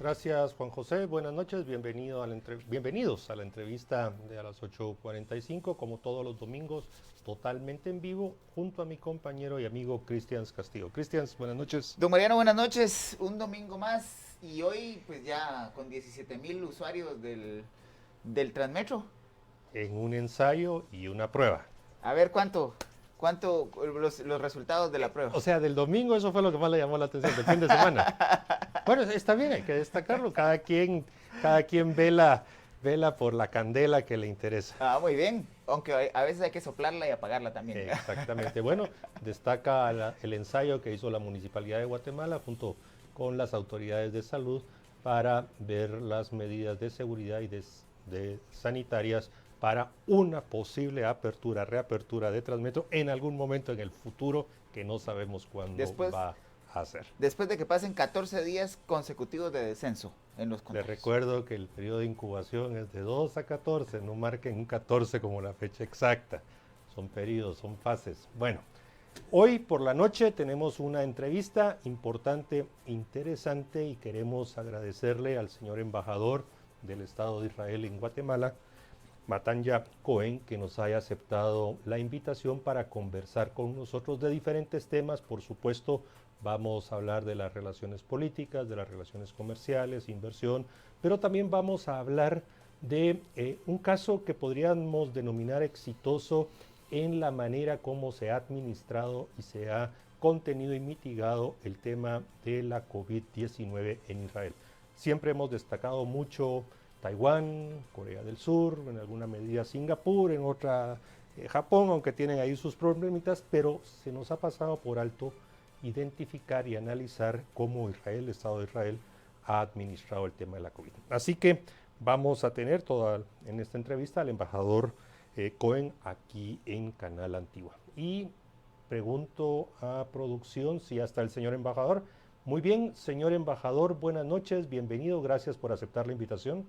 Gracias, Juan José. Buenas noches. Bienvenidos a la entrevista de a las 8:45, como todos los domingos, totalmente en vivo, junto a mi compañero y amigo Cristian Castillo. Cristian, buenas noches. Don Mariano, buenas noches. Un domingo más y hoy pues ya con 17,000 usuarios del Transmetro. En un ensayo y una prueba. A ver cuánto los resultados de la prueba. O sea, del domingo eso fue lo que más le llamó la atención, del fin de semana. Bueno, está bien, hay que destacarlo. Cada quien vela por la candela que le interesa. Muy bien. Aunque a veces hay que soplarla y apagarla también. Exactamente. Bueno, destaca el ensayo que hizo la Municipalidad de Guatemala junto con las autoridades de salud para ver las medidas de seguridad y de sanitarias para una posible reapertura de Transmetro en algún momento en el futuro que no sabemos cuándo Después, va a ser. después de que pasen 14 días consecutivos de descenso en los Les contagios. recuerdo que el periodo de incubación es de 2 a 14, no marquen un 14 como la fecha exacta. Son periodos, son fases. Bueno, hoy por la noche tenemos una entrevista importante, interesante, y queremos agradecerle al señor embajador del Estado de Israel en Guatemala, Matanya Cohen, que nos haya aceptado la invitación para conversar con nosotros de diferentes temas. Por supuesto, vamos a hablar de las relaciones políticas, de las relaciones comerciales, inversión, pero también vamos a hablar de un caso que podríamos denominar exitoso en la manera como se ha administrado y se ha contenido y mitigado el tema de la COVID-19 en Israel. Siempre hemos destacado mucho Taiwán, Corea del Sur, en alguna medida Singapur, en otra Japón, aunque tienen ahí sus problemitas, pero se nos ha pasado por alto identificar y analizar cómo Israel, el Estado de Israel, ha administrado el tema de la COVID. Así que vamos a tener en esta entrevista al embajador Cohen aquí en Canal Antigua. Y pregunto a producción si ya está el señor embajador. Muy bien, señor embajador, buenas noches, bienvenido, gracias por aceptar la invitación.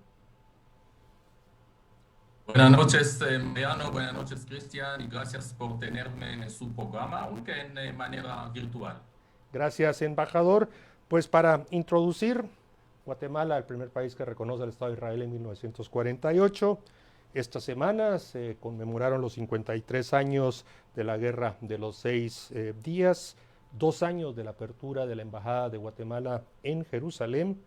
Buenas noches, Mariano, buenas noches, Cristian, y gracias por tenerme en su programa, aunque en manera virtual. Gracias, embajador. Pues para introducir, Guatemala, el primer país que reconoce al Estado de Israel en 1948. Esta semana se conmemoraron los 53 años de la Guerra de los 6 días, 2 años de la apertura de la Embajada de Guatemala en Jerusalén.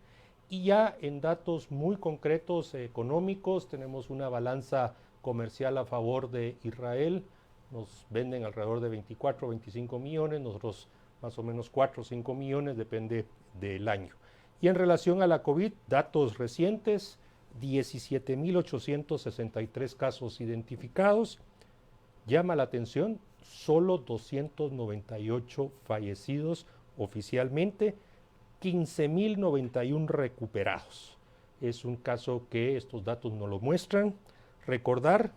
Y ya en datos muy concretos económicos tenemos una balanza comercial a favor de Israel. Nos venden alrededor de 24 o 25 millones, nosotros más o menos 4 o 5 millones, depende del año. Y en relación a la COVID, datos recientes, 17.863 casos identificados. Llama la atención, solo 298 fallecidos oficialmente, 15.091 recuperados. Es un caso que estos datos no lo muestran. Recordar,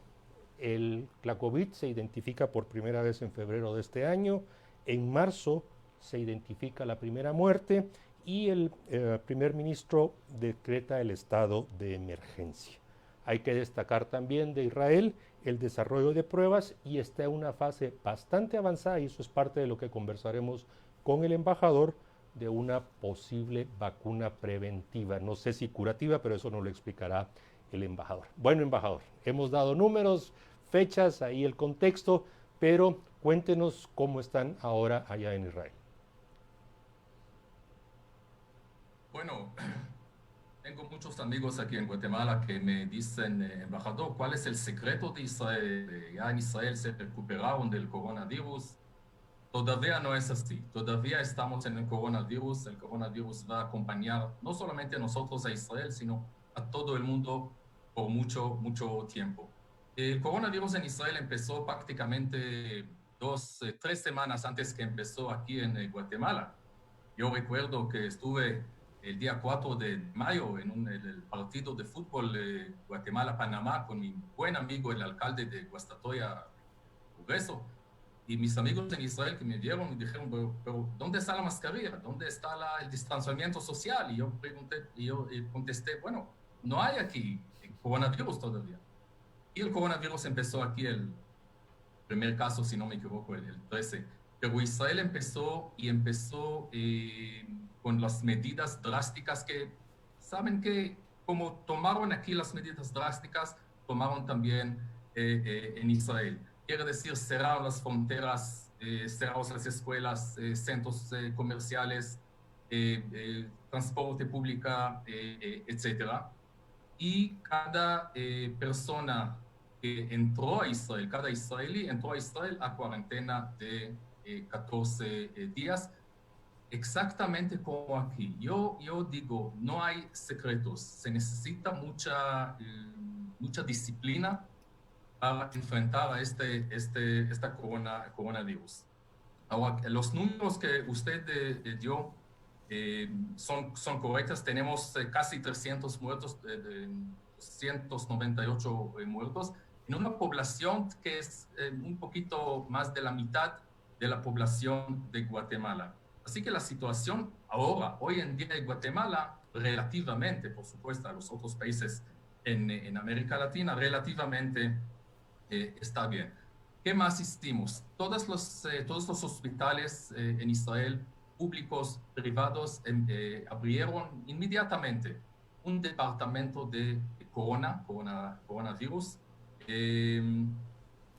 la COVID se identifica por primera vez en febrero de este año. En marzo se identifica la primera muerte y el primer ministro decreta el estado de emergencia. Hay que destacar también de Israel el desarrollo de pruebas y está en una fase bastante avanzada, y eso es parte de lo que conversaremos con el embajador, de una posible vacuna preventiva. No sé si curativa, pero eso nos lo explicará el embajador. Bueno, embajador, hemos dado números, fechas, ahí el contexto, pero cuéntenos cómo están ahora allá en Israel. Bueno, tengo muchos amigos aquí en Guatemala que me dicen, embajador, ¿cuál es el secreto de Israel? Ya en Israel se recuperaron del coronavirus. Todavía no es así. Todavía estamos en el coronavirus. El coronavirus va a acompañar no solamente a nosotros, a Israel, sino a todo el mundo por mucho, mucho tiempo. El coronavirus en Israel empezó prácticamente 3 semanas antes que empezó aquí en Guatemala. Yo recuerdo que estuve el día 4 de mayo en el partido de fútbol Guatemala-Panamá con mi buen amigo, el alcalde de Guastatoya, Progreso. Y mis amigos en Israel que me vieron me dijeron, pero ¿dónde está la mascarilla? ¿Dónde está el distanciamiento social? Y yo contesté, bueno, no hay aquí coronavirus todavía. Y el coronavirus empezó aquí, el primer caso, si no me equivoco, el 13. Pero Israel empezó con las medidas drásticas que saben que como tomaron aquí las medidas drásticas, tomaron también en Israel. Quiere decir, cerraron las fronteras, cerraron las escuelas, centros comerciales, transporte público, etcétera. Y cada persona que entró a Israel, cada israelí entró a Israel a cuarentena de 14 días, exactamente como aquí. Yo digo, no hay secretos, se necesita mucha disciplina para enfrentar a esta coronavirus. Ahora, los números que usted dio son correctos. Tenemos casi 300 muertos, 298 muertos, en una población que es un poquito más de la mitad de la población de Guatemala. Así que la situación ahora, hoy en día en Guatemala, relativamente, por supuesto, a los otros países en América Latina, relativamente está bien. ¿Qué más hicimos? Todos los hospitales en Israel, públicos, privados, abrieron inmediatamente un departamento de coronavirus.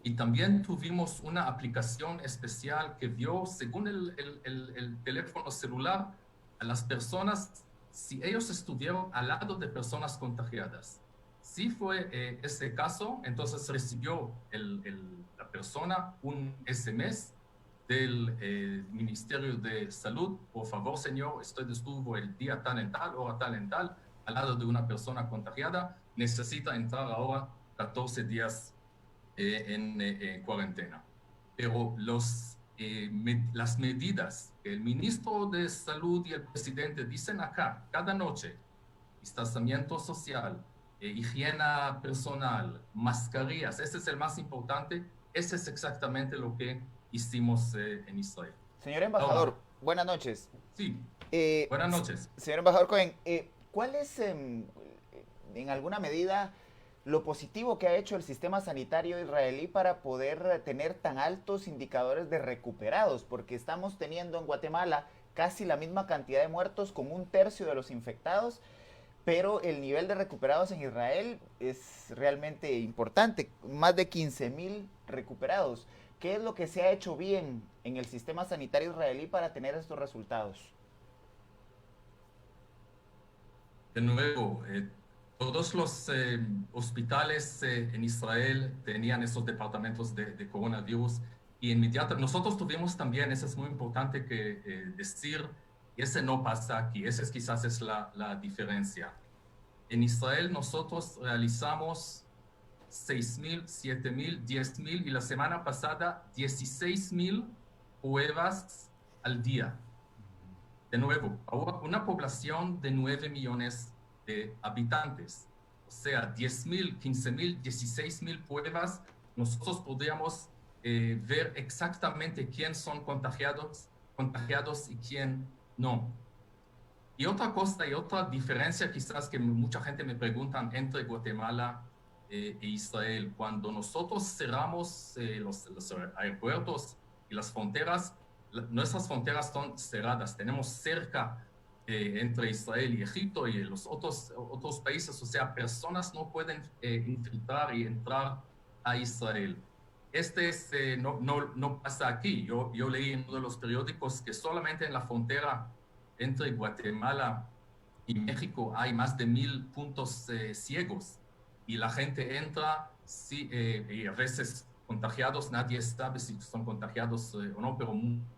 Y también tuvimos una aplicación especial que vio, según el teléfono celular, a las personas, si ellos estuvieron al lado de personas contagiadas. Si fue ese caso, entonces recibió la persona un SMS del Ministerio de Salud. Por favor, señor, usted estuvo el día tal en tal, hora tal en tal, al lado de una persona contagiada. Necesita entrar ahora 14 días en cuarentena. Pero las medidas que el ministro de Salud y el presidente dicen acá, cada noche, distanciamiento social, higiene personal, mascarillas, ese es el más importante, ese es exactamente lo que hicimos en Israel. Señor embajador, buenas noches. Sí, buenas noches. Señor embajador Cohen, ¿cuál es en alguna medida lo positivo que ha hecho el sistema sanitario israelí para poder tener tan altos indicadores de recuperados? Porque estamos teniendo en Guatemala casi la misma cantidad de muertos con un tercio de los infectados, pero el nivel de recuperados en Israel es realmente importante, más de 15,000 recuperados. ¿Qué es lo que se ha hecho bien en el sistema sanitario israelí para tener estos resultados? De nuevo, todos los hospitales en Israel tenían esos departamentos de coronavirus y inmediatamente nosotros tuvimos también, eso es muy importante que decir, ese no pasa aquí, esa quizás es la diferencia. En Israel nosotros realizamos 6,000, 7,000, 10,000 y la semana pasada 16,000 pruebas al día. De nuevo, ahora una población de 9 millones de habitantes, o sea, 10,000, 15,000, 16,000 pruebas, nosotros podríamos ver exactamente quién son contagiados y quién no. Y otra cosa y otra diferencia quizás que mucha gente me pregunta entre Guatemala e Israel, cuando nosotros cerramos los aeropuertos y las fronteras, nuestras fronteras son cerradas, tenemos cerca entre Israel y Egipto y los otros países, o sea, personas no pueden infiltrar y entrar a Israel. No pasa aquí. Yo leí en uno de los periódicos que solamente en la frontera entre Guatemala y México hay más de 1,000 puntos ciegos y la gente entra y a veces contagiados, nadie sabe si son contagiados o no, pero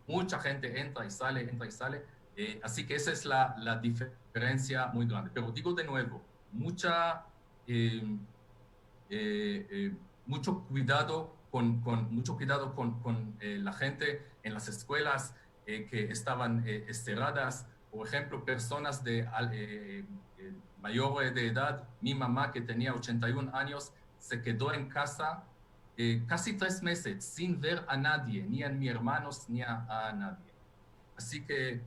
mucha gente entra y sale. Así que esa es la diferencia muy grande. Pero digo de nuevo, mucho cuidado con la gente en las escuelas que estaban cerradas. Por ejemplo, personas mayor de edad, mi mamá que tenía 81 años, se quedó en casa casi 3 meses sin ver a nadie, ni a mis hermanos, ni a nadie. Así que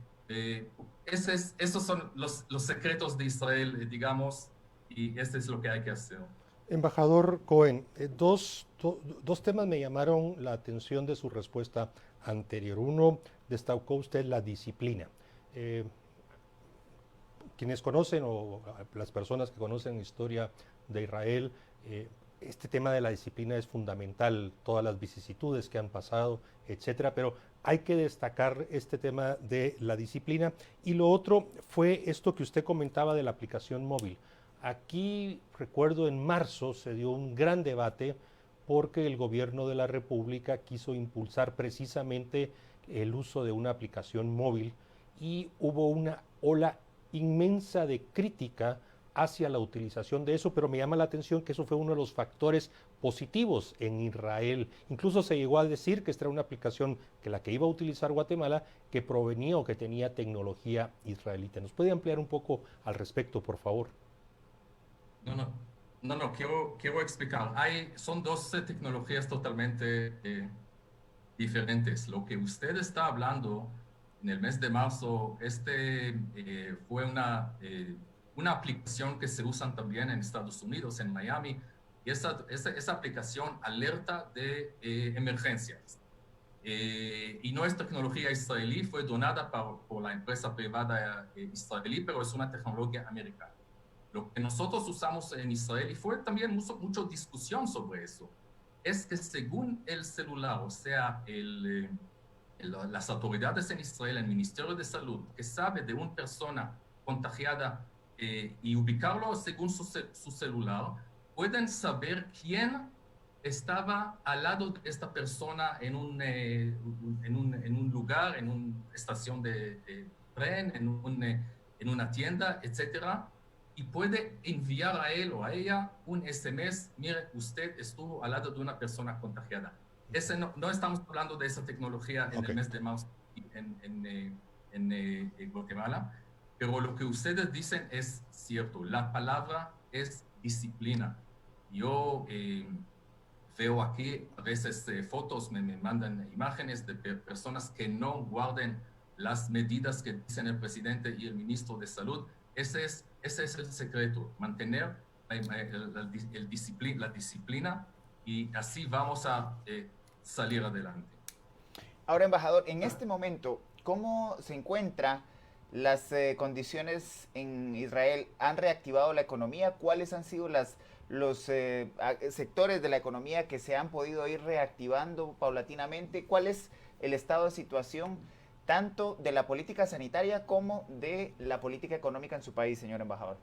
esos son los secretos de Israel, digamos, y este es lo que hay que hacer. Embajador Cohen, dos temas me llamaron la atención de su respuesta anterior. Uno, destacó usted la disciplina. quienes conocen o las personas que conocen historia de Israel, este tema de la disciplina es fundamental, todas las vicisitudes que han pasado, etcétera, pero hay que destacar este tema de la disciplina. Y lo otro fue esto que usted comentaba de la aplicación móvil. Aquí, recuerdo, en marzo se dio un gran debate porque el gobierno de la República quiso impulsar precisamente el uso de una aplicación móvil y hubo una ola inmensa de crítica hacia la utilización de eso, pero me llama la atención que eso fue uno de los factores positivos en Israel. Incluso se llegó a decir que esta era una aplicación que la que iba a utilizar Guatemala, que provenía o que tenía tecnología israelita. ¿Nos puede ampliar un poco al respecto, por favor? No, quiero explicar. Son dos tecnologías totalmente diferentes. Lo que usted está hablando en el mes de marzo, fue una aplicación que se usa también en Estados Unidos, en Miami, y esa aplicación alerta de emergencias. Y no es tecnología israelí, fue donada por la empresa privada israelí, pero es una tecnología americana. Lo que nosotros usamos en Israel, y fue también mucha discusión sobre eso, es que según el celular, o sea, las autoridades en Israel, el Ministerio de Salud, que sabe de una persona contagiada y ubicarlo según su celular, pueden saber quién estaba al lado de esta persona en un lugar, en una estación de tren, en una tienda, etcétera, y puede enviar a él o a ella un SMS: mire, usted estuvo al lado de una persona contagiada. No estamos hablando de esa tecnología en el mes de marzo en Guatemala, pero lo que ustedes dicen es cierto. La palabra es disciplina. Yo veo aquí a veces fotos, me mandan imágenes de personas que no guarden las medidas que dicen el presidente y el ministro de Salud. Ese es el secreto, mantener la disciplina, y así vamos a salir adelante. Ahora, embajador, en este momento, ¿cómo se encuentran las condiciones en Israel? ¿Han reactivado la economía? ¿Cuáles han sido los sectores de la economía que se han podido ir reactivando paulatinamente? ¿Cuál es el estado de situación tanto de la política sanitaria como de la política económica en su país, señor embajador?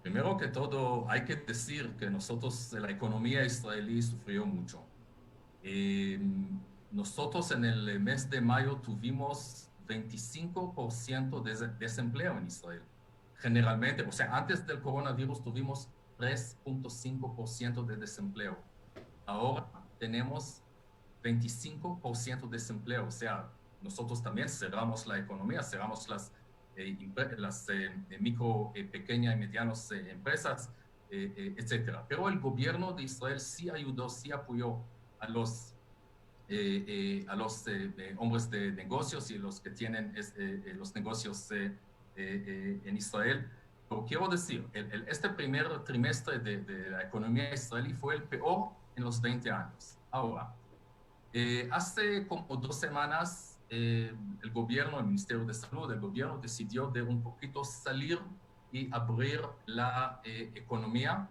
Primero que todo, hay que decir que la economía israelí sufrió mucho. Nosotros en el mes de mayo tuvimos 25% de desempleo en Israel. Generalmente, o sea, antes del coronavirus tuvimos 3.5% de desempleo. Ahora tenemos 25% de desempleo, o sea, nosotros también cerramos la economía, cerramos las micro, pequeñas y medianas empresas, etcétera. Pero el gobierno de Israel sí ayudó, sí apoyó a los hombres de negocios y los que tienen los negocios en Israel. Pero quiero decir, este primer trimestre de la economía israelí fue el peor en los 20 años. Ahora, hace como 2 semanas, el gobierno, el Ministerio de Salud, el gobierno decidió de un poquito salir y abrir la economía.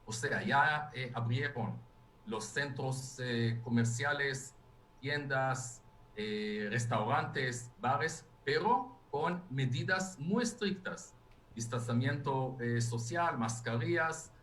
O sea, ya abrieron los centros comerciales, tiendas, restaurantes, bares, pero con medidas muy estrictas: distanciamiento social, mascarillas,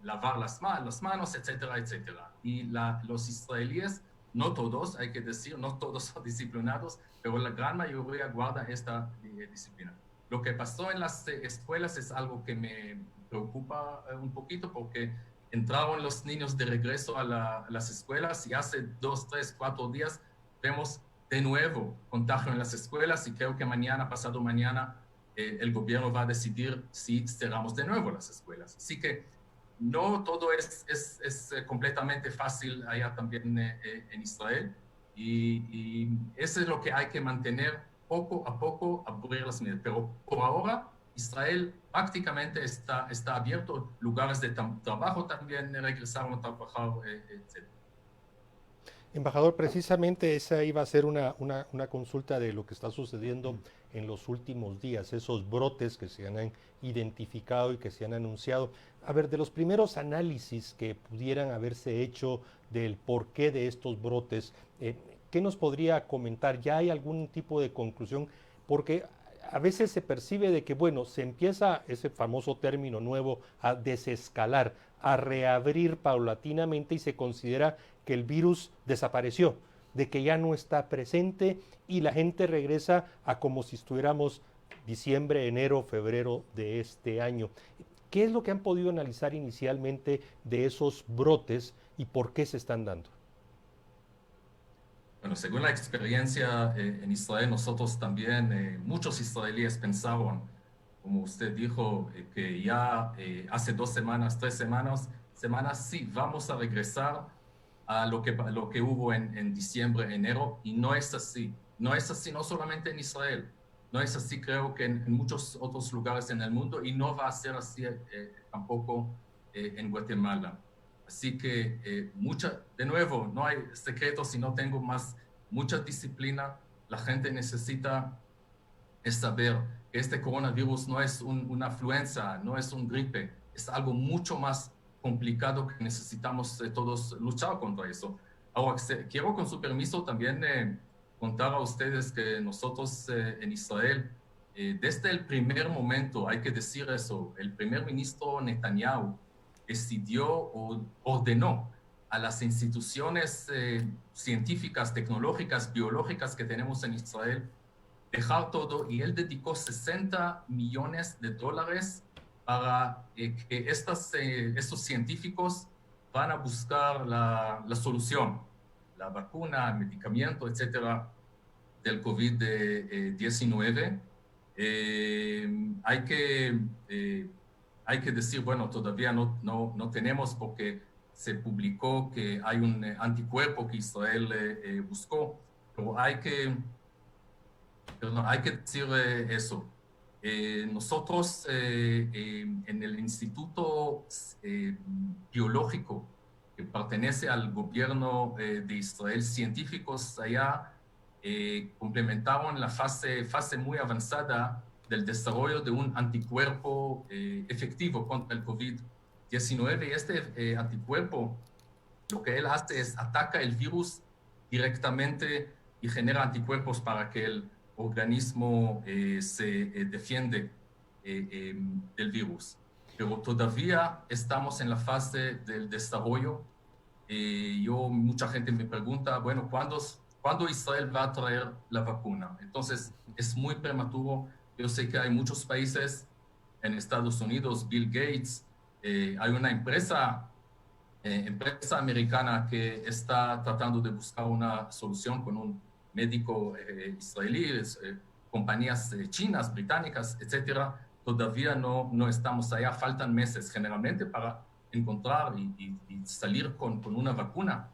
lavar las manos, etcétera, etcétera. Y los israelíes, no todos, hay que decir, no todos son disciplinados, pero la gran mayoría guarda esta disciplina. Lo que pasó en las escuelas es algo que me preocupa un poquito, porque entraron los niños de regreso a las escuelas y hace 2, 3, 4 días vemos de nuevo contagio en las escuelas, y creo que pasado mañana, el gobierno va a decidir si cerramos de nuevo las escuelas. Así que no todo es completamente fácil allá también en Israel, y eso es lo que hay que mantener, poco a poco abrir las medidas. Pero por ahora Israel prácticamente está abierto, lugares de trabajo también regresaron a trabajar, etc. Embajador, precisamente esa iba a ser una consulta de lo que está sucediendo en los últimos días, esos brotes que se han identificado y que se han anunciado. A ver, de los primeros análisis que pudieran haberse hecho del porqué de estos brotes, ¿qué nos podría comentar? ¿Ya hay algún tipo de conclusión? Porque a veces se percibe de que, bueno, se empieza ese famoso término nuevo a desescalar, a reabrir paulatinamente y se considera que el virus desapareció, de que ya no está presente y la gente regresa a como si estuviéramos diciembre, enero, febrero de este año. ¿Qué es lo que han podido analizar inicialmente de esos brotes y por qué se están dando? Bueno, según la experiencia en Israel, nosotros también, muchos israelíes pensaron, como usted dijo, que ya hace 2 semanas, 3 semanas, sí, vamos a regresar a lo que hubo en diciembre, enero, y no es así. No es así, no solamente en Israel, no es así, creo que en muchos otros lugares en el mundo, y no va a ser así tampoco en Guatemala. Así que de nuevo, no hay secretos y no tengo más, mucha disciplina. La gente necesita saber que este coronavirus no es una influenza, no es un gripe, es algo mucho más complicado que necesitamos todos luchar contra eso. Ahora, quiero con su permiso también contar a ustedes que nosotros en Israel, desde el primer momento, hay que decir eso, el primer ministro Netanyahu decidió o ordenó a las instituciones científicas, tecnológicas, biológicas que tenemos en Israel dejar todo y él dedicó $60 millones para que estos científicos van a buscar la solución, la vacuna, el medicamento, etcétera, del COVID-19. Hay que decir, bueno, todavía no tenemos porque se publicó que hay un anticuerpo que Israel buscó, pero hay que decir eso. Nosotros en el Instituto Biológico que pertenece al gobierno de Israel, científicos allá complementaron la fase muy avanzada del desarrollo de un anticuerpo efectivo contra el COVID-19. Y este anticuerpo, lo que él hace es ataca el virus directamente y genera anticuerpos para que el organismo se defiende del virus. Pero todavía estamos en la fase del desarrollo. Mucha gente me pregunta, bueno, ¿cuándo Israel va a traer la vacuna? Entonces, es muy prematuro. Yo sé que hay muchos países en Estados Unidos, Bill Gates, hay una empresa americana que está tratando de buscar una solución con un médico israelí, compañías chinas, británicas, etcétera. Todavía no estamos allá, faltan meses generalmente para encontrar y salir con una vacuna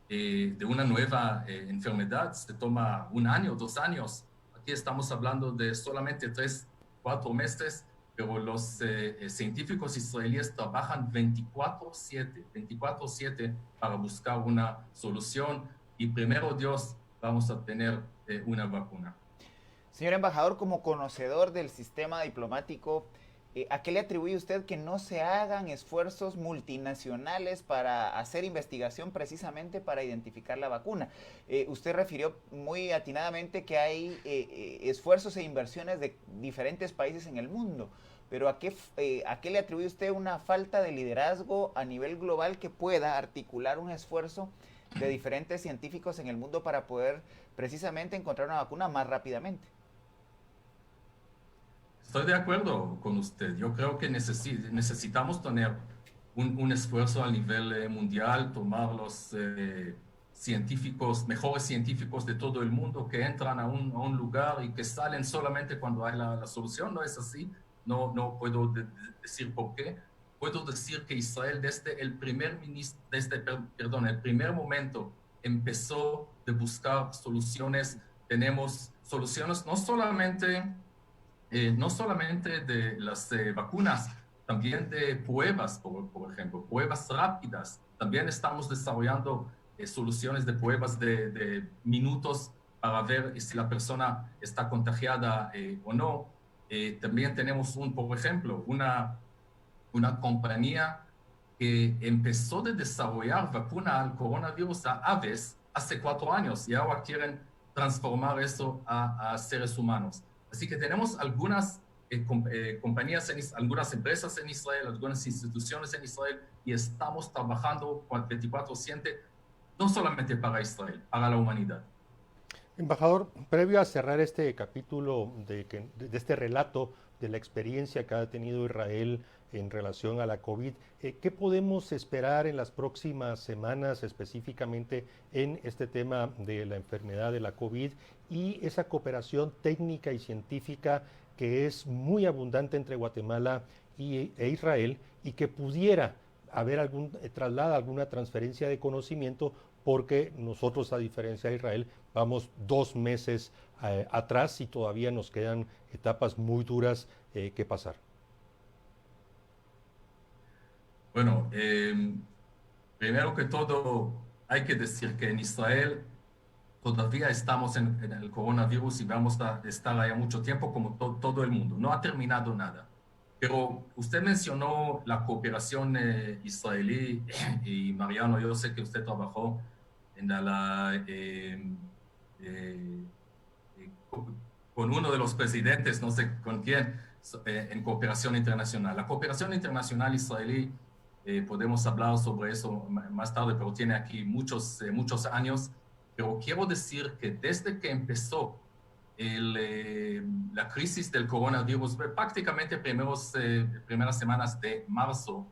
de una nueva enfermedad. Se toma 1 año, 2 años. Aquí estamos hablando de solamente 3, 4 meses, pero los científicos israelíes trabajan 24/7 para buscar una solución y primero Dios vamos a tener una vacuna. Señor embajador, como conocedor del sistema diplomático, ¿a qué le atribuye usted que no se hagan esfuerzos multinacionales para hacer investigación precisamente para identificar la vacuna? Usted refirió muy atinadamente que hay esfuerzos e inversiones de diferentes países en el mundo, pero ¿a qué le atribuye usted una falta de liderazgo a nivel global que pueda articular un esfuerzo de diferentes científicos en el mundo para poder precisamente encontrar una vacuna más rápidamente? Estoy de acuerdo con usted. Yo creo que necesitamos tener un esfuerzo a nivel mundial, tomar los mejores científicos de todo el mundo que entran a un lugar y que salen solamente cuando hay la solución. No es así. No puedo decir por qué. Puedo decir que Israel el primer momento empezó de buscar soluciones. Tenemos soluciones no solamente de las vacunas, también de pruebas, por ejemplo, pruebas rápidas. También estamos desarrollando soluciones de pruebas de minutos para ver si la persona está contagiada o no. También tenemos, por ejemplo, una compañía que empezó a desarrollar vacuna al coronavirus a aves hace 4 años y ahora quieren transformar eso a seres humanos. Así que tenemos algunas compañías, algunas empresas en Israel, algunas instituciones en Israel, y estamos trabajando 24/7, no solamente para Israel, para la humanidad. Embajador, previo a cerrar este capítulo de este relato de la experiencia que ha tenido Israel en relación a la COVID, ¿qué podemos esperar en las próximas semanas, específicamente en este tema de la enfermedad de la COVID y esa cooperación técnica y científica que es muy abundante entre Guatemala e Israel y que pudiera haber traslada alguna transferencia de conocimiento, porque nosotros, a diferencia de Israel, vamos 2 meses atrás y todavía nos quedan etapas muy duras que pasar? Bueno, primero que todo, hay que decir que en Israel todavía estamos en el coronavirus y vamos a estar allá mucho tiempo como todo el mundo. No ha terminado nada. Pero usted mencionó la cooperación israelí y Mariano, yo sé que usted trabajó en con uno de los presidentes, no sé con quién, en cooperación internacional. La cooperación internacional israelí, podemos hablar sobre eso más tarde, pero tiene aquí muchos años. Pero quiero decir que desde que empezó la crisis del coronavirus, prácticamente primeras semanas de marzo,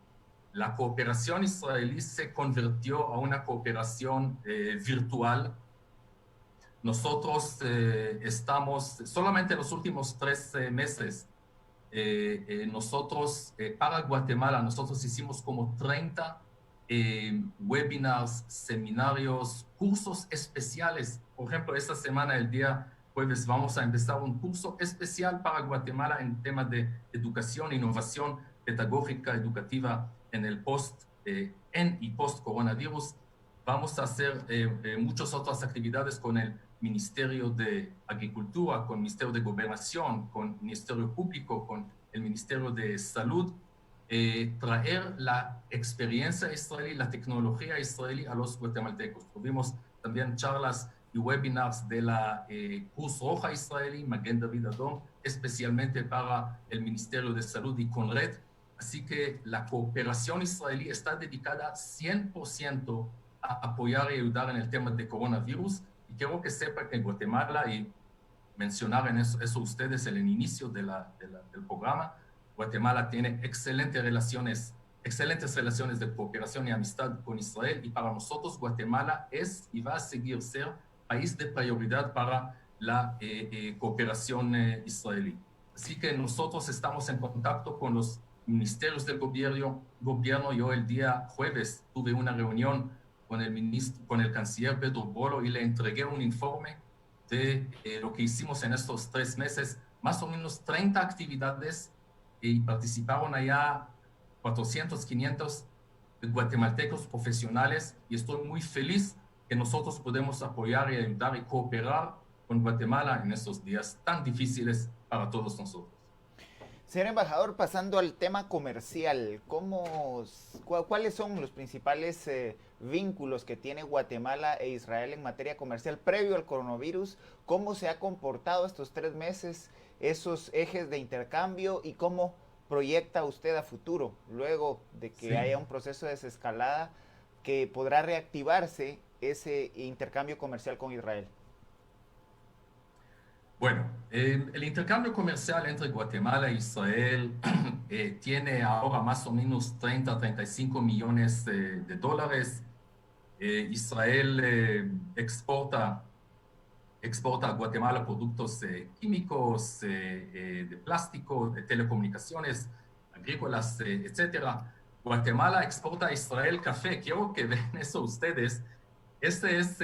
la cooperación israelí se convirtió a una cooperación virtual. Nosotros estamos, solamente en los últimos 3 meses, nosotros, para Guatemala, nosotros hicimos como 30 webinars, seminarios, cursos especiales. Por ejemplo, esta semana, el día jueves, vamos a empezar un curso especial para Guatemala en temas de educación, innovación pedagógica, educativa en el en y post coronavirus. Vamos a hacer muchas otras actividades con el Ministerio de Agricultura, con el Ministerio de Gobernación, con el Ministerio Público, con el Ministerio de Salud, traer la experiencia israelí, la tecnología israelí a los guatemaltecos. Tuvimos también charlas y webinars de la Cruz Roja israelí, Maguen David Adom, especialmente para el Ministerio de Salud y Conred. Así que la cooperación israelí está dedicada 100% a apoyar y ayudar en el tema de coronavirus. Y quiero que sepa que en Guatemala, y mencionaron eso ustedes en el inicio del programa, Guatemala tiene excelentes relaciones de cooperación y amistad con Israel, y para nosotros Guatemala es y va a seguir ser país de prioridad para la cooperación israelí. Así que nosotros estamos en contacto con los ministerios del gobierno. Yo el día jueves tuve una reunión con el canciller Pedro Bolo y le entregué un informe de lo que hicimos en estos 3 meses, más o menos 30 actividades, y participaron allá 400, 500 guatemaltecos profesionales, y estoy muy feliz que nosotros podemos apoyar y ayudar y cooperar con Guatemala en estos días tan difíciles para todos nosotros. Señor embajador, pasando al tema comercial, ¿cuáles son los principales vínculos que tiene Guatemala e Israel en materia comercial previo al coronavirus? ¿Cómo se ha comportado estos 3 meses esos ejes de intercambio y cómo proyecta usted a futuro, luego de que haya un proceso de desescalada, que podrá reactivarse ese intercambio comercial con Israel? Bueno, el intercambio comercial entre Guatemala e Israel tiene ahora más o menos 30-35 millones de dólares. Israel exporta a Guatemala productos químicos, de plástico, de telecomunicaciones, agrícolas, etcétera. Guatemala exporta a Israel café. Quiero que vean eso ustedes. Este es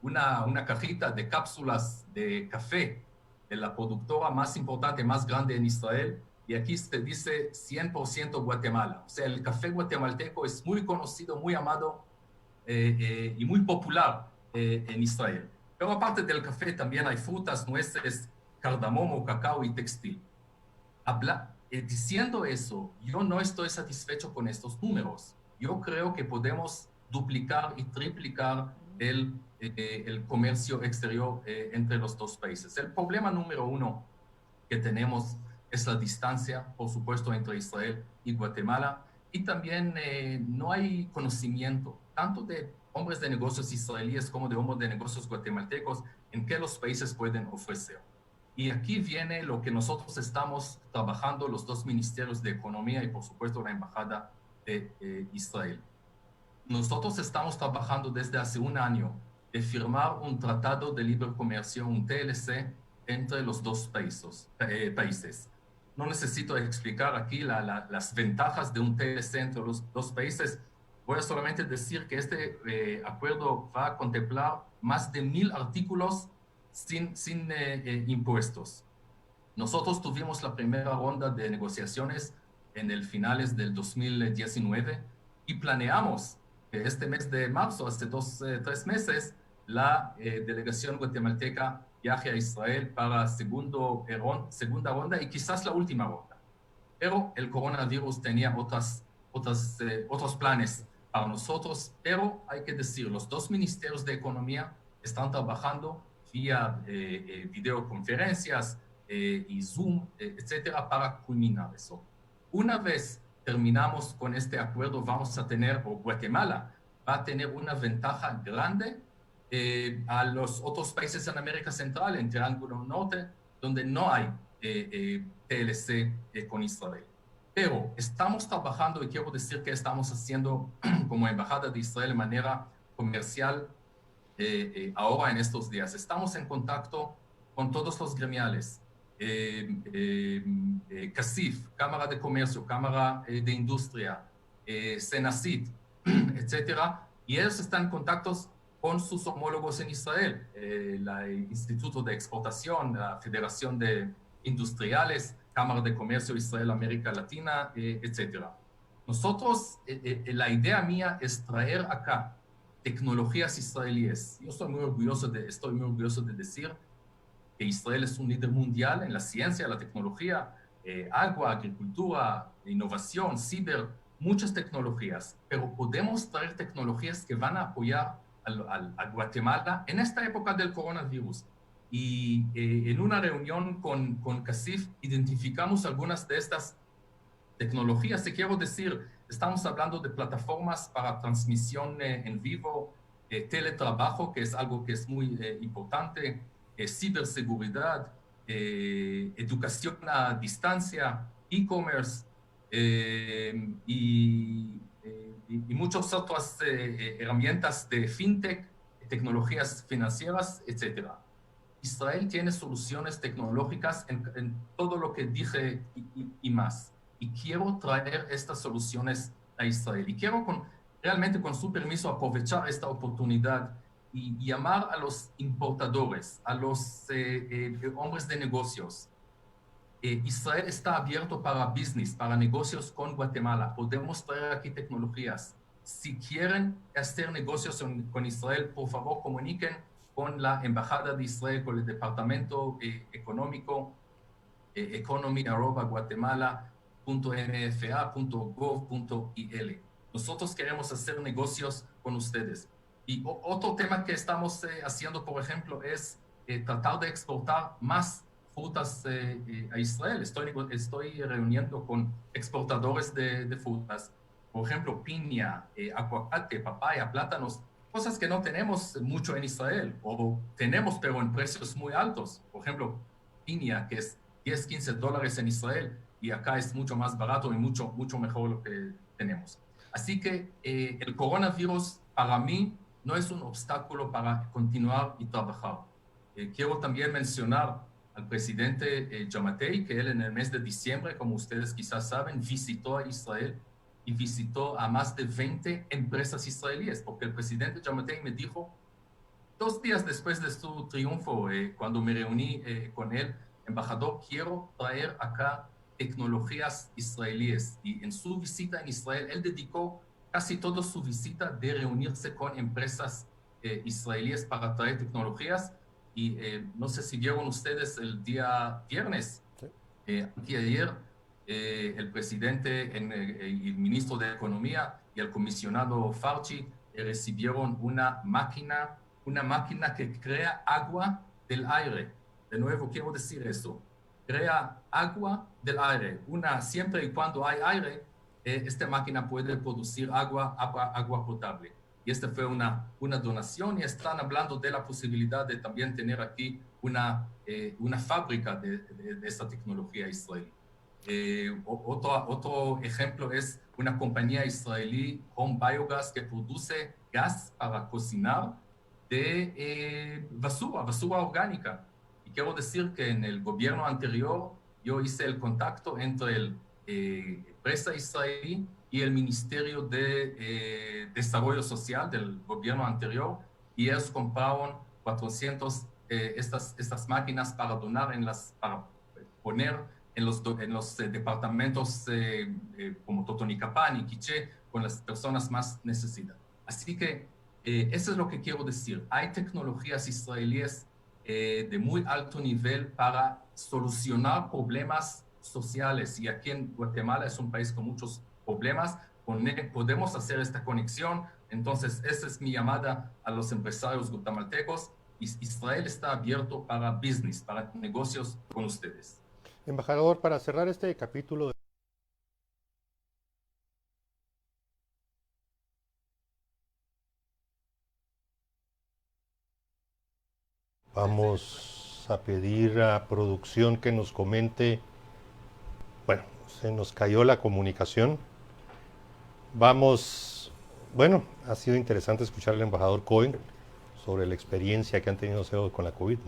una cajita de cápsulas de café de la productora más importante, más grande en Israel. Y aquí se dice 100% Guatemala. O sea, el café guatemalteco es muy conocido, muy amado y muy popular en Israel. Pero aparte del café también hay frutas, nueces, cardamomo, cacao y textil. Diciendo eso, yo no estoy satisfecho con estos números. Yo creo que podemos duplicar y triplicar el comercio exterior entre los dos países. El problema número uno que tenemos es la distancia, por supuesto, entre Israel y Guatemala, y también no hay conocimiento, tanto de hombres de negocios israelíes como de hombres de negocios guatemaltecos, en qué los países pueden ofrecer. Y aquí viene lo que nosotros estamos trabajando, los dos ministerios de Economía y, por supuesto, la Embajada de Israel. Nosotros estamos trabajando desde hace un año de firmar un tratado de libre comercio, un TLC, entre los dos países. No necesito explicar aquí las ventajas de un TLC entre los dos países. Voy a solamente decir que este acuerdo va a contemplar más de 1000 artículos sin impuestos. Nosotros tuvimos la primera ronda de negociaciones en el finales del 2019 y planeamos que este mes de marzo, hace 3 meses, la delegación guatemalteca viaje a Israel para segunda ronda y quizás la última ronda. Pero el coronavirus tenía otros planes para nosotros, pero hay que decir, los dos ministerios de Economía están trabajando vía videoconferencias y Zoom, etcétera, para culminar eso. Una vez terminamos con este acuerdo, vamos a tener, o Guatemala va a tener una ventaja grande a los otros países en América Central, en Triángulo Norte, donde no hay TLC con Israel. Pero estamos trabajando, y quiero decir que estamos haciendo como Embajada de Israel de manera comercial ahora en estos días. Estamos en contacto con todos los gremiales, CACIF, Cámara de Comercio, Cámara de Industria, Senacit, etcétera, y ellos están en contactos con sus homólogos en Israel, el Instituto de Exportación, la Federación de Industriales, Cámara de Comercio Israel-América Latina, etcétera. Nosotros, la idea mía es traer acá tecnologías israelíes. Yo estoy muy orgulloso de decir que Israel es un líder mundial en la ciencia, la tecnología, agua, agricultura, innovación, ciber, muchas tecnologías, pero podemos traer tecnologías que van a apoyar a Guatemala en esta época del coronavirus. Y en una reunión con CACIF identificamos algunas de estas tecnologías. Te quiero decir, estamos hablando de plataformas para transmisión en vivo, teletrabajo, que es algo que es muy importante, ciberseguridad, educación a distancia, e-commerce y muchas otras herramientas de fintech, tecnologías financieras, etc. Israel tiene soluciones tecnológicas en todo lo que dije y más. Y quiero traer estas soluciones a Israel. Y quiero realmente, con su permiso, aprovechar esta oportunidad y llamar a los importadores, a los hombres de negocios. Israel está abierto para business, para negocios con Guatemala. Podemos traer aquí tecnologías. Si quieren hacer negocios con Israel, por favor, comuniquen con la Embajada de Israel, con el Departamento Económico, economy@guatemala.mfa.gov.il. Nosotros queremos hacer negocios con ustedes. Y otro tema que estamos haciendo, por ejemplo, es tratar de exportar más frutas a Israel. Estoy reuniendo con exportadores de frutas, por ejemplo, piña, aguacate, papaya, plátanos, cosas que no tenemos mucho en Israel, o tenemos pero en precios muy altos. Por ejemplo, piña, que es $10-15 en Israel, y acá es mucho más barato y mucho mejor lo que tenemos. Así que el coronavirus para mí no es un obstáculo para continuar y trabajar. Quiero también mencionar al presidente Giammattei, que él en el mes de diciembre, como ustedes quizás saben, visitó a Israel y visitó a más de 20 empresas israelíes, porque el presidente Giammattei me dijo, 2 días después de su triunfo, cuando me reuní con él, embajador, quiero traer acá tecnologías israelíes. Y en su visita en Israel, él dedicó casi toda su visita de reunirse con empresas israelíes para traer tecnologías. Y no sé si vieron ustedes el día viernes, anteayer, el presidente y el ministro de Economía y el comisionado Fauci recibieron una máquina que crea agua del aire. De nuevo, quiero decir eso. Crea agua del aire. Siempre y cuando hay aire, esta máquina puede producir agua potable. Y esta fue una donación, y están hablando de la posibilidad de también tener aquí una fábrica de esta tecnología israelí. Otro ejemplo es una compañía israelí, Home Biogas, que produce gas para cocinar de basura orgánica. Y quiero decir que en el gobierno anterior yo hice el contacto entre la empresa israelí y el Ministerio de Desarrollo Social del gobierno anterior, y ellos compraron 400 estas máquinas para donar para poner en los departamentos como Totonicapán y Quiché, con las personas más necesitadas. Así que eso es lo que quiero decir. Hay tecnologías israelíes de muy alto nivel para solucionar problemas sociales, y aquí en Guatemala es un país con muchos problemas, podemos hacer esta conexión. Entonces, esa es mi llamada a los empresarios guatemaltecos. Israel está abierto para business, para negocios con ustedes. Embajador, para cerrar este capítulo, vamos a pedir a producción que nos comente. Bueno, se nos cayó la comunicación. Ha sido interesante escuchar al embajador Cohen sobre la experiencia que han tenido con la COVID,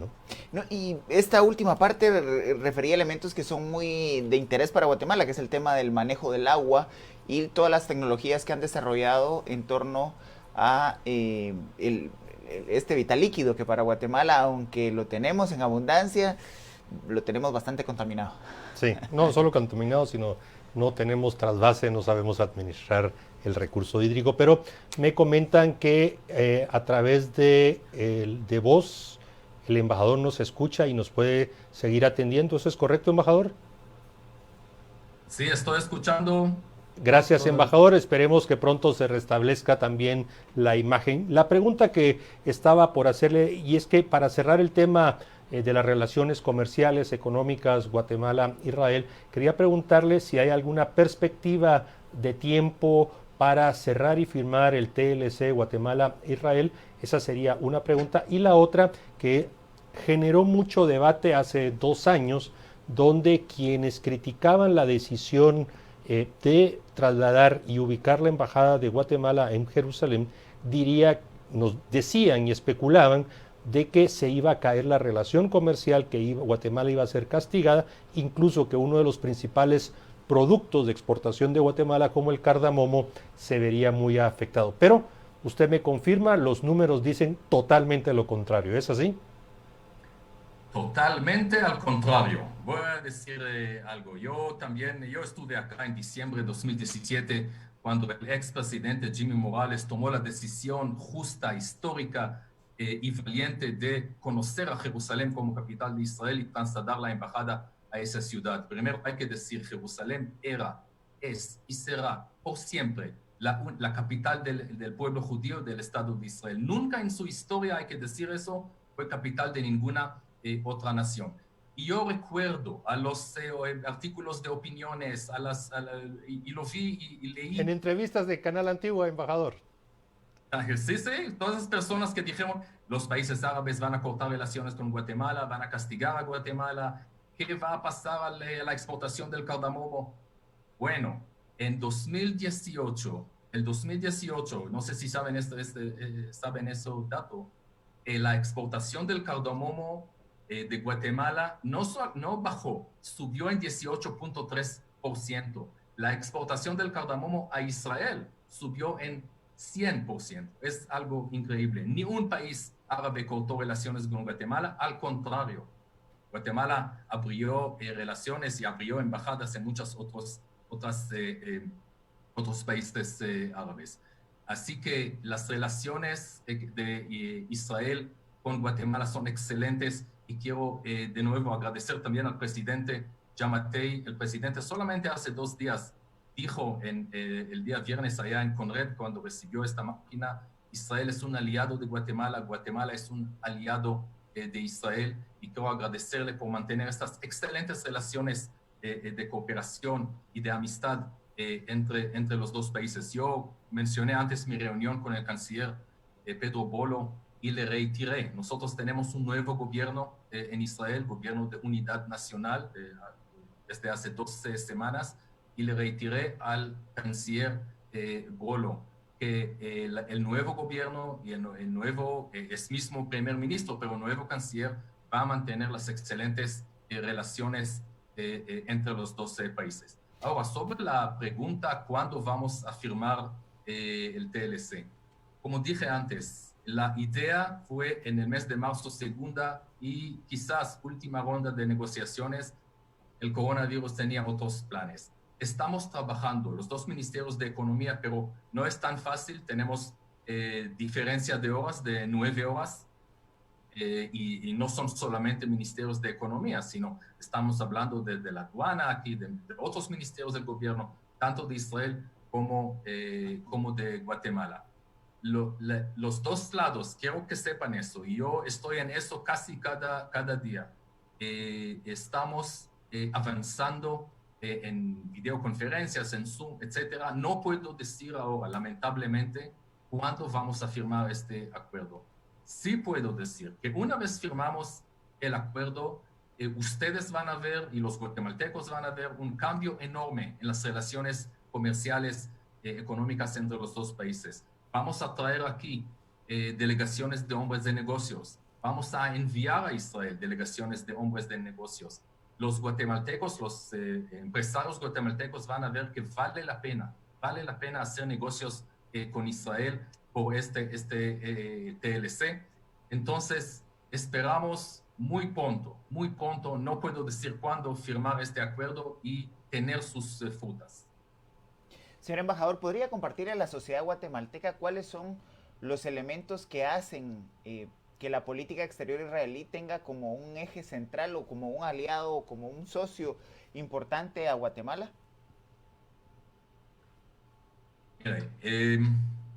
¿no? Y esta última parte refería a elementos que son muy de interés para Guatemala, que es el tema del manejo del agua y todas las tecnologías que han desarrollado en torno a este vital líquido, que para Guatemala, aunque lo tenemos en abundancia, lo tenemos bastante contaminado. Sí, no solo contaminado, sino no tenemos trasvase, no sabemos administrar el recurso hídrico, pero me comentan que a través de voz el embajador nos escucha y nos puede seguir atendiendo. ¿Eso es correcto, embajador? Sí, estoy escuchando. Gracias, embajador. Esperemos que pronto se restablezca también la imagen. La pregunta que estaba por hacerle, y es que para cerrar el tema de las relaciones comerciales, económicas, Guatemala-Israel, quería preguntarle si hay alguna perspectiva de tiempo para cerrar y firmar el TLC Guatemala-Israel. Esa sería una pregunta. Y la otra, que generó mucho debate hace 2 años, donde quienes criticaban la decisión de trasladar y ubicar la embajada de Guatemala en Jerusalén, nos decían y especulaban de que se iba a caer la relación comercial, que Guatemala iba a ser castigada, incluso que uno de los principales productos de exportación de Guatemala, como el cardamomo, se vería muy afectado. Pero usted me confirma, los números dicen totalmente lo contrario, ¿es así? Totalmente al contrario. Voy a decir algo. Yo estuve acá en diciembre de 2017, cuando el expresidente Jimmy Morales tomó la decisión justa, histórica y valiente de conocer a Jerusalén como capital de Israel y trasladar la embajada a esa ciudad. Primero hay que decir, Jerusalén es y será por siempre la capital del pueblo judío del Estado de Israel. Nunca en su historia, hay que decir eso, fue capital de ninguna otra nación. Y yo recuerdo a los artículos de opiniones, y lo vi y leí. En entrevistas de Canal Antiguo, embajador. Sí, todas esas personas que dijeron, los países árabes van a cortar relaciones con Guatemala, van a castigar a Guatemala, ¿qué va a pasar a la exportación del cardamomo? Bueno, en 2018, no sé si saben saben ese dato, la exportación del cardamomo de Guatemala no bajó, subió en 18.3%. La exportación del cardamomo a Israel subió en 100%. Es algo increíble. Ni un país árabe cortó relaciones con Guatemala, al contrario. Guatemala abrió relaciones y abrió embajadas en muchas otras otros países árabes. Así que las relaciones de Israel con Guatemala son excelentes y quiero de nuevo agradecer también al presidente Yamatei. El presidente solamente hace 2 días dijo el día viernes allá en Conred, cuando recibió esta máquina, Israel es un aliado de Guatemala, Guatemala es un aliado de Israel, y quiero agradecerle por mantener estas excelentes relaciones de cooperación y de amistad entre los dos países. Yo mencioné antes mi reunión con el canciller Pedro Bolo y le reiteré, nosotros tenemos un nuevo gobierno en Israel, gobierno de unidad nacional, desde hace 12 semanas, y le reiteré al canciller Bolo que el nuevo gobierno y el nuevo, es mismo primer ministro, pero el nuevo canciller va a mantener las excelentes relaciones entre los dos países. Ahora, sobre la pregunta, ¿cuándo vamos a firmar el TLC? Como dije antes, la idea fue en el mes de marzo, segunda y quizás última ronda de negociaciones. El coronavirus tenía otros planes. Estamos trabajando los dos ministerios de Economía, pero no es tan fácil. Tenemos diferencia de horas, de 9 horas, y no son solamente ministerios de Economía, sino estamos hablando de la aduana, aquí de otros ministerios del gobierno, tanto de Israel como de Guatemala. Los dos lados, quiero que sepan eso, y yo estoy en eso casi cada día. Estamos avanzando en videoconferencias, en Zoom, etcétera. No puedo decir ahora, lamentablemente, cuándo vamos a firmar este acuerdo. Sí puedo decir que una vez firmamos el acuerdo, ustedes van a ver y los guatemaltecos van a ver un cambio enorme en las relaciones comerciales, económicas entre los dos países. Vamos a traer aquí delegaciones de hombres de negocios. Vamos a enviar a Israel delegaciones de hombres de negocios. Los guatemaltecos, los empresarios guatemaltecos van a ver que vale la pena hacer negocios con Israel por este TLC. Entonces, esperamos muy pronto, no puedo decir cuándo, firmar este acuerdo y tener sus frutas. Señor embajador, ¿podría compartir a la sociedad guatemalteca cuáles son los elementos que hacen que la política exterior israelí tenga como un eje central o como un aliado o como un socio importante a Guatemala?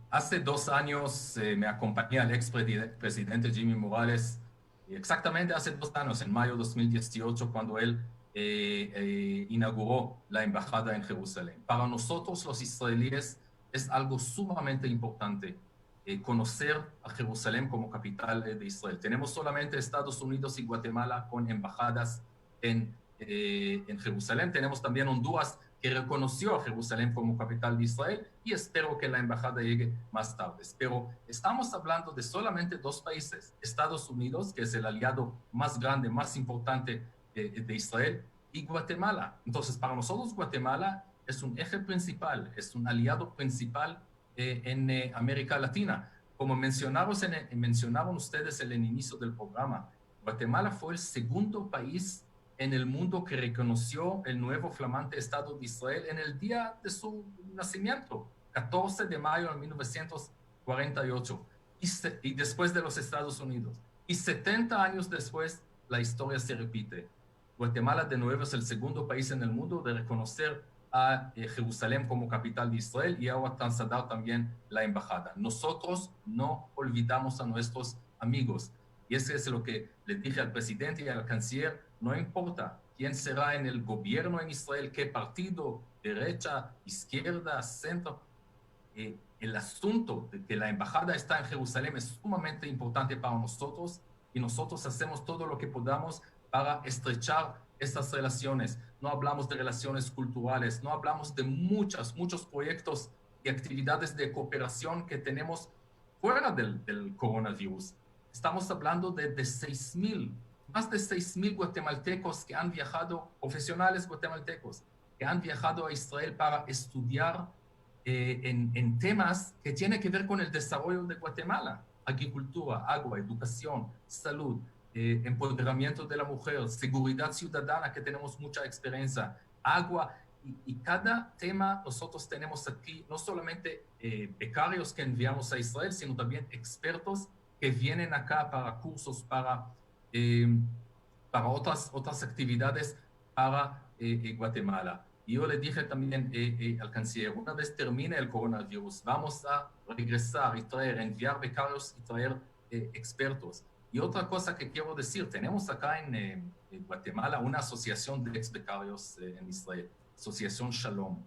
Hace 2 años me acompañé al expresidente Jimmy Morales, exactamente hace 2 años, en mayo de 2018, cuando él inauguró la embajada en Jerusalén. Para nosotros los israelíes es algo sumamente importante conocer a Jerusalén como capital de Israel. Tenemos solamente Estados Unidos y Guatemala con embajadas en Jerusalén. Tenemos también Honduras, que reconoció a Jerusalén como capital de Israel, y espero que la embajada llegue más tarde. Pero estamos hablando de solamente 2 países, Estados Unidos, que es el aliado más grande, más importante de Israel, y Guatemala. Entonces, para nosotros Guatemala es un eje principal, es un aliado principal en América Latina. Como mencionaron ustedes en el inicio del programa, Guatemala fue el segundo país en el mundo que reconoció el nuevo flamante Estado de Israel en el día de su nacimiento, 14 de mayo de 1948, y después de los Estados Unidos. Y 70 años después, la historia se repite. Guatemala de nuevo es el segundo país en el mundo de reconocer a Jerusalén como capital de Israel, y ahora trasladar también la embajada. Nosotros no olvidamos a nuestros amigos, y eso es lo que le dije al presidente y al canciller. No importa quién será en el gobierno en Israel, qué partido, derecha, izquierda, centro. El asunto de que la embajada está en Jerusalén es sumamente importante para nosotros, y nosotros hacemos todo lo que podamos para estrechar estas relaciones. No hablamos de relaciones culturales, no hablamos de muchos proyectos y actividades de cooperación que tenemos fuera del coronavirus. Estamos hablando de más de 6,000 guatemaltecos que han viajado, profesionales guatemaltecos, que han viajado a Israel para estudiar en temas que tienen que ver con el desarrollo de Guatemala: agricultura, agua, educación, salud, empoderamiento de la mujer, seguridad ciudadana, que tenemos mucha experiencia, agua y cada tema nosotros tenemos aquí no solamente becarios que enviamos a Israel, sino también expertos que vienen acá para cursos, para otras actividades para Guatemala. Y yo le dije también al canciller, una vez termine el coronavirus, vamos a regresar y traer, enviar becarios y traer expertos. Y otra cosa que quiero decir, tenemos acá en Guatemala una asociación de ex becarios en Israel, Asociación Shalom.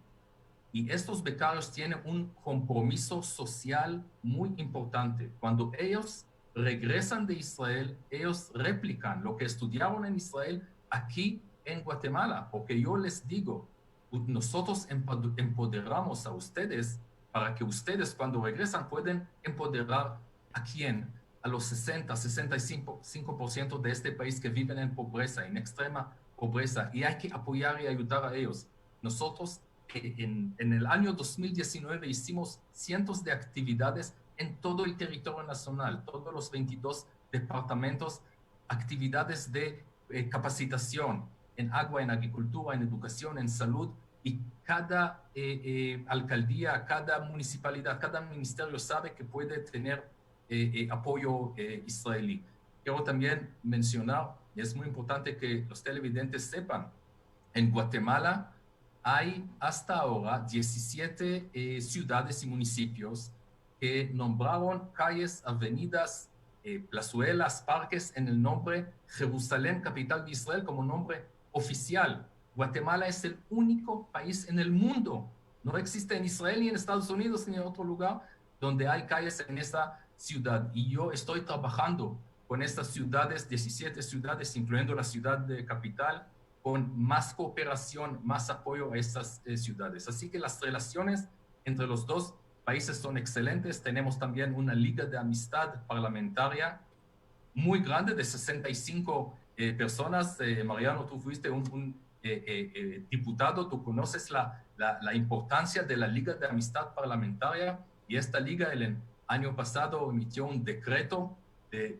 Y estos becarios tienen un compromiso social muy importante. Cuando ellos regresan de Israel, ellos replican lo que estudiaron en Israel aquí en Guatemala, porque yo les digo, nosotros empoderamos a ustedes para que ustedes cuando regresan pueden empoderar a quién, a los 65% de este país que viven en pobreza, en extrema pobreza, y hay que apoyar y ayudar a ellos. Nosotros en el año 2019 hicimos cientos de actividades en todo el territorio nacional, todos los 22 departamentos, actividades de capacitación en agua, en agricultura, en educación, en salud, y cada alcaldía, cada municipalidad, cada ministerio sabe que puede tener apoyo israelí. Quiero también mencionar, y es muy importante que los televidentes sepan, en Guatemala hay hasta ahora 17 ciudades y municipios que nombraron calles, avenidas, plazuelas, parques en el nombre Jerusalén, capital de Israel, como nombre oficial. Guatemala es el único país en el mundo, no existe en Israel ni en Estados Unidos ni en otro lugar donde hay calles en esta ciudad. Y yo estoy trabajando con estas ciudades, 17 ciudades, incluyendo la ciudad de capital, con más cooperación, más apoyo a estas ciudades. Así que las relaciones entre los dos países son excelentes. Tenemos también una liga de amistad parlamentaria muy grande de 65 personas. Mariano, tú fuiste un diputado, tú conoces la importancia de la liga de amistad parlamentaria, y esta liga el año pasado emitió un decreto de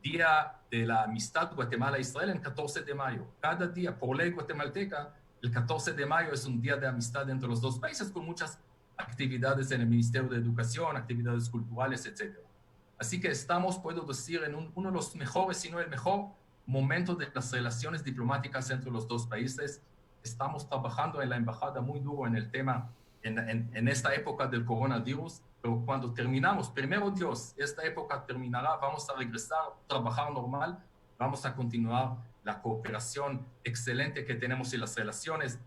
Día de la Amistad Guatemala-Israel en 14 de mayo. Cada día, por ley guatemalteca, el 14 de mayo es un día de amistad entre los dos países, con muchas actividades en el Ministerio de Educación, actividades culturales, etc. Así que estamos, puedo decir, en uno de los mejores, si no el mejor momento de las relaciones diplomáticas entre los dos países. Estamos trabajando en la embajada muy duro en el tema, en esta época del coronavirus, pero cuando terminamos, primero Dios, esta época terminará, vamos a regresar a trabajar normal, vamos a continuar la cooperación excelente que tenemos en las relaciones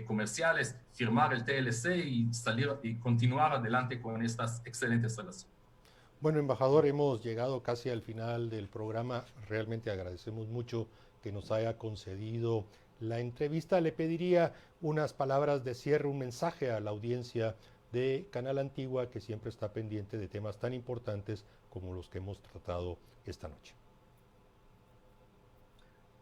comerciales, firmar el TLC y salir y continuar adelante con estas excelentes relaciones. Bueno, embajador, hemos llegado casi al final del programa. Realmente agradecemos mucho que nos haya concedido la entrevista. Le pediría unas palabras de cierre, un mensaje a la audiencia de Canal Antigua, que siempre está pendiente de temas tan importantes como los que hemos tratado esta noche.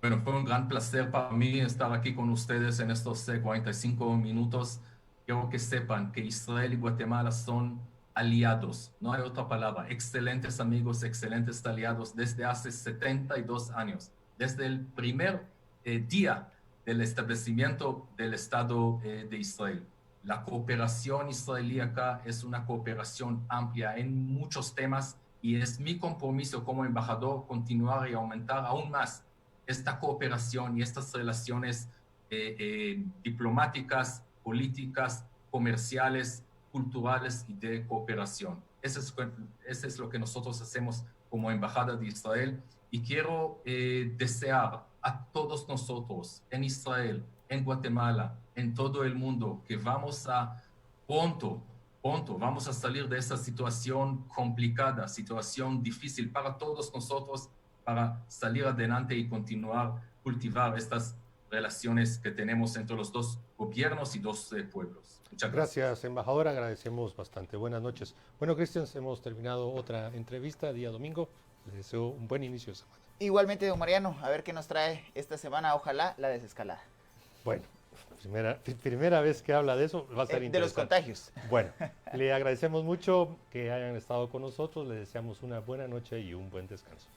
Bueno, fue un gran placer para mí estar aquí con ustedes en estos 45 minutos. Quiero que sepan que Israel y Guatemala son aliados, no hay otra palabra, excelentes amigos, excelentes aliados desde hace 72 años, desde el primer día del establecimiento del Estado de Israel. La cooperación israelí acá es una cooperación amplia en muchos temas, y es mi compromiso como embajador continuar y aumentar aún más esta cooperación y estas relaciones diplomáticas, políticas, comerciales, culturales y de cooperación. Eso es lo que nosotros hacemos como Embajada de Israel, y quiero desear a todos nosotros en Israel, en Guatemala, en todo el mundo, que vamos a pronto vamos a salir de esa situación complicada, situación difícil para todos nosotros, para salir adelante y continuar cultivar estas relaciones que tenemos entre los dos gobiernos y dos pueblos. Muchas gracias. Gracias, embajador, agradecemos bastante. Buenas noches. Bueno, Cristian, hemos terminado otra entrevista día domingo. Les deseo un buen inicio de semana. Igualmente, don Mariano, a ver qué nos trae esta semana, ojalá la desescalada. Bueno, primera vez que habla de eso, va a ser interesante. De los contagios. Bueno, le agradecemos mucho que hayan estado con nosotros, le deseamos una buena noche y un buen descanso.